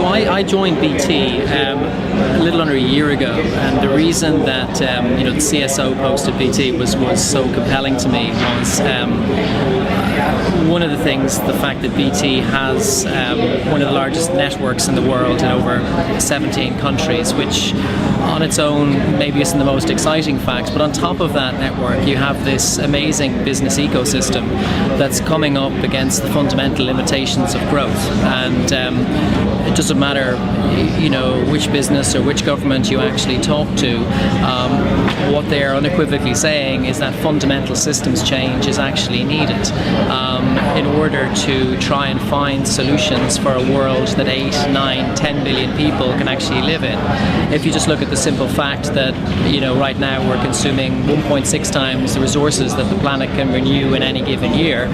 So I joined BT a little under a year ago, and the reason that the CSO post at BT was so compelling to me was one of the things, the fact that BT has one of the largest networks in the world in over 17 countries, which on its own maybe isn't the most exciting fact, but on top of that network you have this amazing business ecosystem that's coming up against the fundamental limitations of growth. And it doesn't matter which business or which government you actually talk to, what they're unequivocally saying is that fundamental systems change is actually needed in order to try and find solutions for a world that 8, 9, 10 billion people can actually live in. If you just look at the simple fact that right now we're consuming 1.6 times the resources that the planet can renew in any given year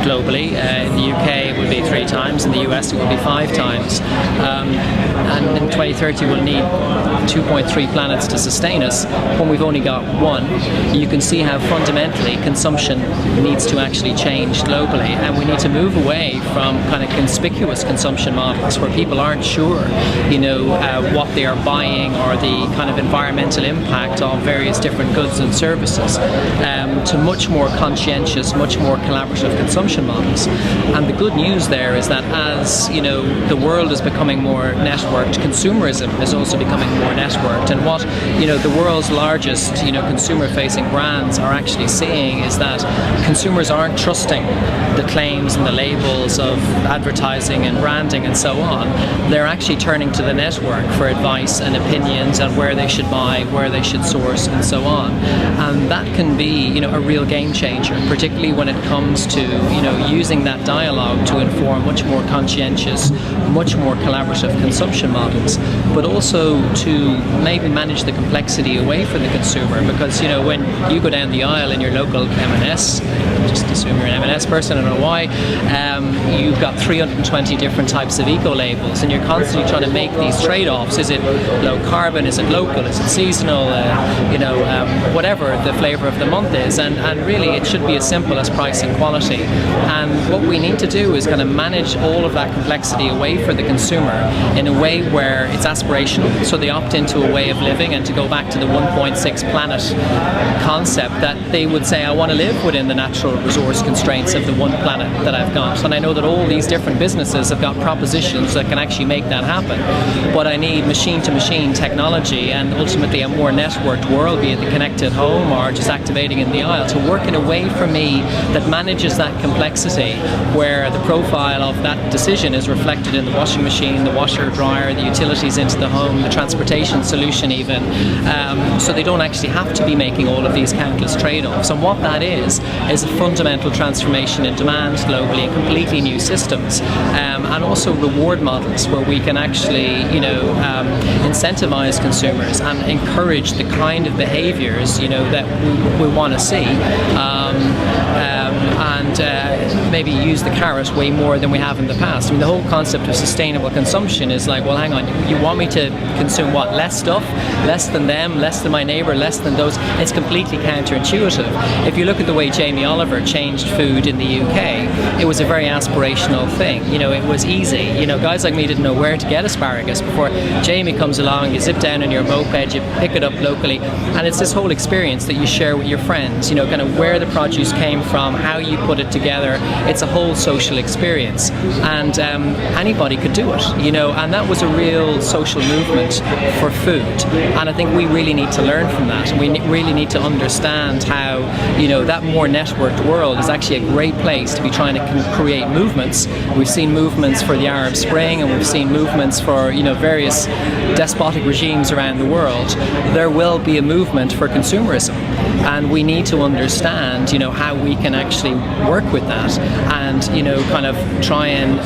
globally. In the UK it would be 3 times, in the US it would be 5 times. And in 2030 we'll need 2.3 planets to sustain us when we've only got 1. You can see how fundamentally consumption needs to actually change globally, and we need to move away from kind of conspicuous consumption models where people aren't sure what they are buying or the kind of environmental impact of various different goods and services, to much more conscientious, much more collaborative consumption models. And the good news there is that as the world is becoming more networked, consumerism is also becoming more networked. And what the world's largest consumer-facing brands are actually seeing is that consumers aren't trusting the claims and the labels of advertising and branding and so on. They're actually turning to the network for advice and opinions on where they should buy, where they should source, and so on. And that can be a real game changer, particularly when it comes to using that dialogue to inform much more conscientious, much more collaborative consumption models, but also to maybe manage the complexity away from the consumer. Because when you go down the aisle in your local M&S, just assume you're an M&S person, I don't know why, you've got 320 different types of eco-labels, and you're constantly trying to make these trade-offs. Is it low carbon? Is it local? Is it seasonal? Whatever the flavour of the month is, and really it should be as simple as price and quality. And what we need to do is kind of manage all of that complexity away for the consumer in a way where it's aspirational, so they opt into a way of living, and to go back to the 1.6 planet concept, that they would say, I want to live within the natural resource constraints of the one planet that I've got. And I know that all these different businesses have got propositions that can actually make that happen, but I need machine-to-machine technology and ultimately a more networked world, be it the connected home or just activating in the aisle, to work in a way for me that manages that complexity, where the profile of that decision is reflected in the washing machine, the washer, dryer, the utilities into the home, the transportation solution even, so they don't actually have to be making all of these countless trade-offs. And what that is a fundamental transformation in demand globally, and completely new systems, and also reward models where we can actually incentivize consumers and encourage the kind of behaviors that we want to see, and maybe use the carrot way more than we have in the past. I mean, the whole concept of sustainable consumption is like, well, hang on, you want me to consume what? Less stuff? Less than them? Less than my neighbour? Less than those? It's completely counterintuitive. If you look at the way Jamie Oliver changed food in the UK, it was a very aspirational thing. It was easy. Guys like me didn't know where to get asparagus before Jamie comes along. You zip down on your moped, you pick it up locally, and it's this whole experience that you share with your friends, kind of where the produce came from, how you put it together. It's a whole social experience, and anybody could do it, and that was a real social movement for food. And I think we really need to learn from that, and we really need to understand how that more networked world is actually a great place to be trying to create movements. We've seen movements for the Arab Spring, and we've seen movements for various despotic regimes around the world. There will be a movement for consumerism, and we need to understand how we can actually work with that, and kind of try and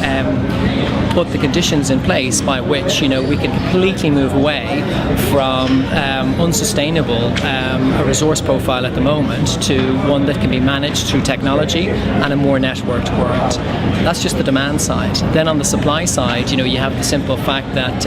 put the conditions in place by which we can completely move away from unsustainable a resource profile at the moment to one that can be managed through technology and a more networked world. That's just the demand side. Then on the supply side, you have the simple fact that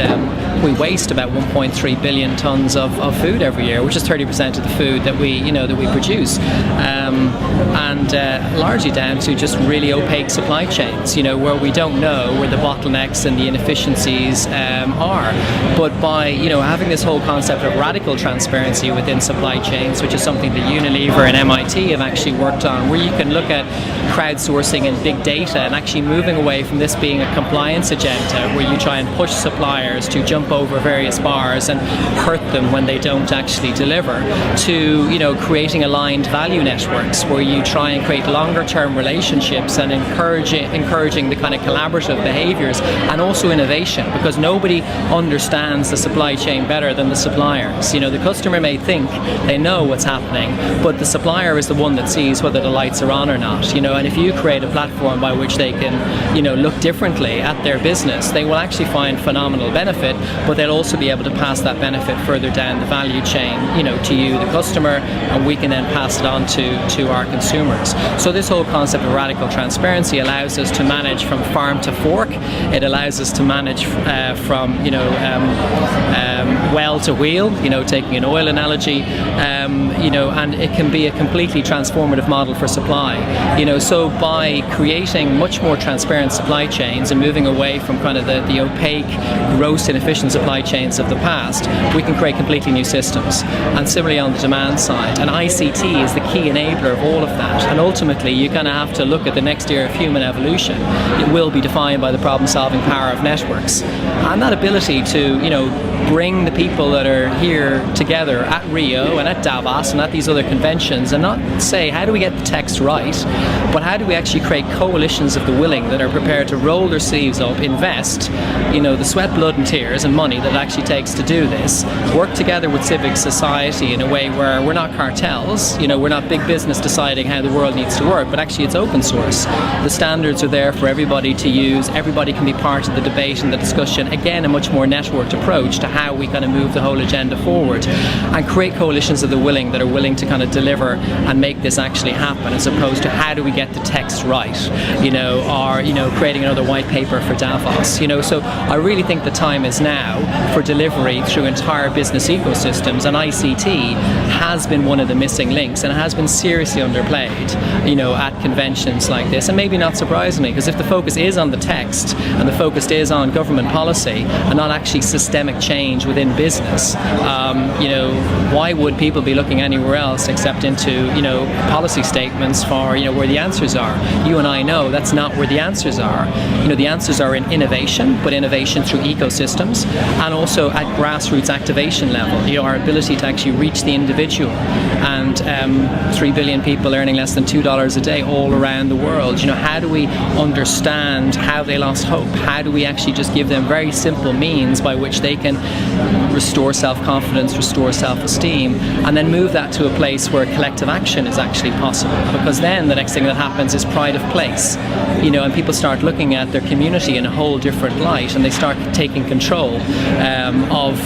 we waste about 1.3 billion tons of food every year, which is 30% of the food that we produce, and largely down to just really opaque supply chains, you know, where we don't know where the bottlenecks and the inefficiencies are. But by, you know, having this whole concept of radical transparency within supply chains, which is something that Unilever and MIT have actually worked on, where you can look at crowdsourcing and big data and actually moving away from this being a compliance agenda where you try and push suppliers to jump over various bars and hurt them when they don't actually deliver, to, you know, creating aligned value networks where you try and create longer term relationships and encouraging the kind of collaborative behaviors and also innovation, because nobody understands the supply chain better than the suppliers. You know, the customer may think they know what's happening, but the supplier is the one that sees whether the lights are on or not, you know. And if you create a platform by which they can, you know, look differently at their business, they will actually find phenomenal benefit, but they'll also be able to pass that benefit further down the value chain, you know, to you, the customer, and we can then pass it on to our consumers. So this whole concept of radical transparency allows us to manage from farm to fork. It allows us to manage from, you know, well to wheel, you know, taking an oil analogy, you know, and it can be a completely transformative model for supply, you know. So by creating much more transparent supply chains and moving away from kind of the opaque, gross, inefficient supply chains of the past, we can create completely new systems. And similarly on the demand side, and ICT is the key enabler of all of that. And ultimately, you're going to have to look at the next era of human evolution. It will be defined by the problem-solving power of networks, and that ability to, you know, bring the people that are here together at Rio and at Davos and at these other conventions, and not say how do we get the text right, but how do we actually create coalitions of the willing that are prepared to roll their sleeves up, invest, you know, the sweat, blood and tears and money that it actually takes to do this, work together with civic society in a way where we're not cartels, you know, we're not big business deciding how the world needs to work, but actually it's open source. The standards are there for everybody to use, everybody can be part of the debate and the discussion. Again, a much more networked approach to how we kind of move the whole agenda forward and create coalitions of the willing that are willing to kind of deliver and make this actually happen, as opposed to how do we get the text right, you know, or, you know, creating another white paper for Davos, you know. So I really think the time is now for delivery through entire business ecosystems, and ICT has been one of the missing links and has been seriously underplayed, you know, at conventions like this. And maybe not surprisingly, because if the focus is on the text and the focus is on government policy and not actually systemic change within business, you know, why would people be looking anywhere else except into, you know, policy statements for, you know, where the answers are? You and I know that's not where the answers are. You know, the answers are in innovation, but innovation through ecosystems, and also at grassroots activation level, you know, our ability to actually reach the individual. And 3 billion people earning less than $2 a day all around the world, you know, how do we understand how they lost hope? How do we actually just give them very simple means by which they can restore self-confidence, restore self-esteem, and then move that to a place where collective action is actually possible? Because then the next thing that happens is pride of place, you know, and people start looking at their community in a whole different light, and they start taking control of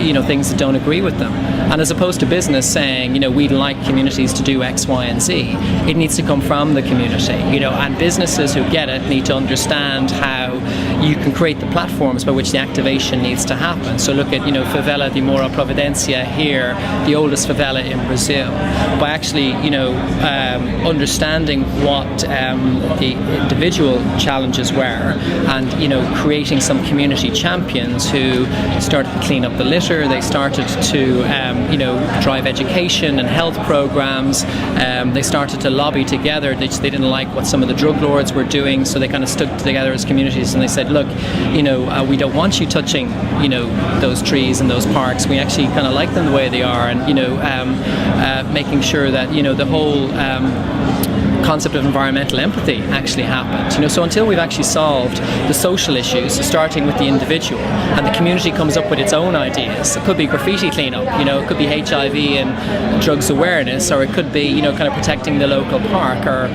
you know, things that don't agree with them. And as opposed to business saying, you know, we'd like communities to do X, Y, and Z, it needs to come from the community, you know, and businesses who get it need to understand how you can create the platforms by which the activation needs to happen. So look at, you know, Favela de Moura Providencia here, the oldest favela in Brazil, by actually, you know, understanding what the individual challenges were, and, you know, creating some community champions who started to clean up the litter. They started to you know, drive education and health programs. They started to lobby together. They didn't like what some of the drug lords were doing, so they kind of stuck together as communities, and they said, look, you know, we don't want you touching, you know, those trees and those parks. We actually kind of like them the way they are, and, you know, making sure that, you know, the whole concept of environmental empathy actually happened. You know, so until we've actually solved the social issues, starting with the individual, and the community comes up with its own ideas. It could be graffiti cleanup, you know, it could be HIV and drugs awareness, or it could be, you know, kind of protecting the local park, or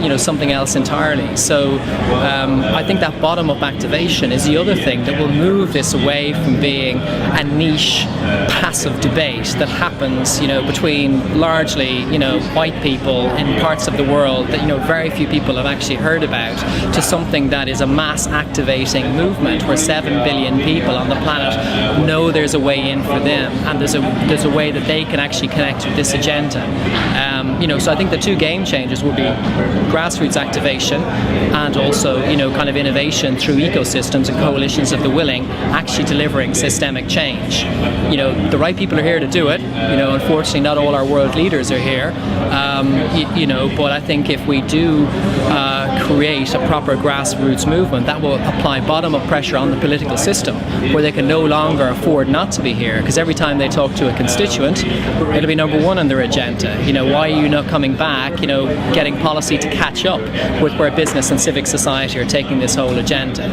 you know, something else entirely. So I think that bottom-up activation is the other thing that will move this away from being a niche, passive debate that happens, you know, between largely, you know, white people in parts of the world world that very few people have actually heard about, to something that is a mass activating movement where 7 billion people on the planet know there's a way in for them, and there's a way that they can actually connect with this agenda. So I think the two game changers will be grassroots activation and also kind of innovation through ecosystems and coalitions of the willing, actually delivering systemic change. The right people are here to do it. Unfortunately, not all our world leaders are here. But I think if we do create a proper grassroots movement, that will apply bottom-up pressure on the political system, where they can no longer afford not to be here. Because every time they talk to a constituent, it'll be number one on their agenda. Why are you not coming back? Getting policy to catch up with where business and civic society are taking this whole agenda.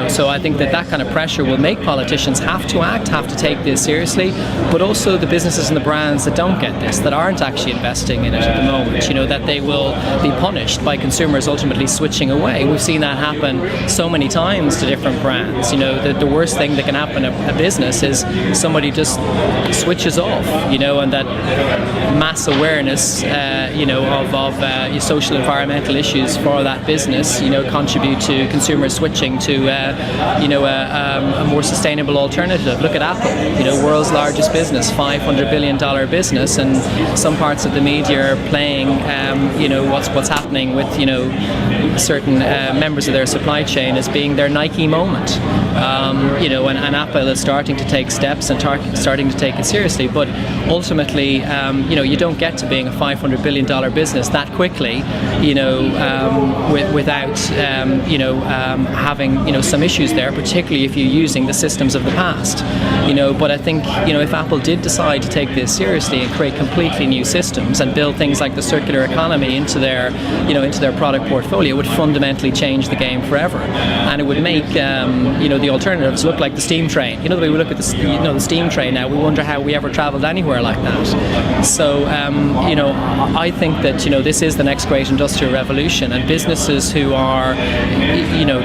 So I think that kind of pressure will make politicians have to act, have to take this seriously, but also the businesses and the brands that don't get this, that aren't actually investing in it at the moment, that they will be punished by consumers ultimately switching away. We've seen that happen so many times to different brands. The worst thing that can happen to a business is somebody just switches off, and that mass awareness, of social environmental issues for that business, contribute to consumers switching to a more sustainable alternative. Look at Apple, world's largest business, $500 billion business, and some parts of the media are playing, what's happening with, certain members of their supply chain as being their Nike moment. And Apple is starting to take steps and starting to take it seriously. But ultimately, you don't get to being a $500 billion business that quickly, without, having, some issues there, particularly if you're using the systems of the past. But I think, if Apple did decide to take this seriously and create completely new systems and build things like the circular economy into their product portfolio, it would fundamentally change the game forever. And it would make, the alternatives look like the steam train. The way we look at the steam train now, we wonder how we ever traveled anywhere like that. So, I think that, this is the next great industrial revolution, and businesses who are,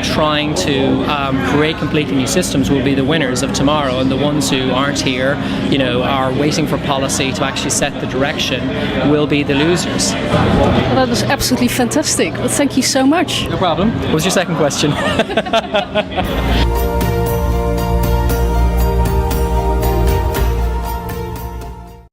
trying to create completely new systems will be the winners of tomorrow, and the ones who aren't here, are waiting for policy to actually set the direction, will be the losers. Well, that was absolutely fantastic. Well, thank you so much. No problem. What was your second question?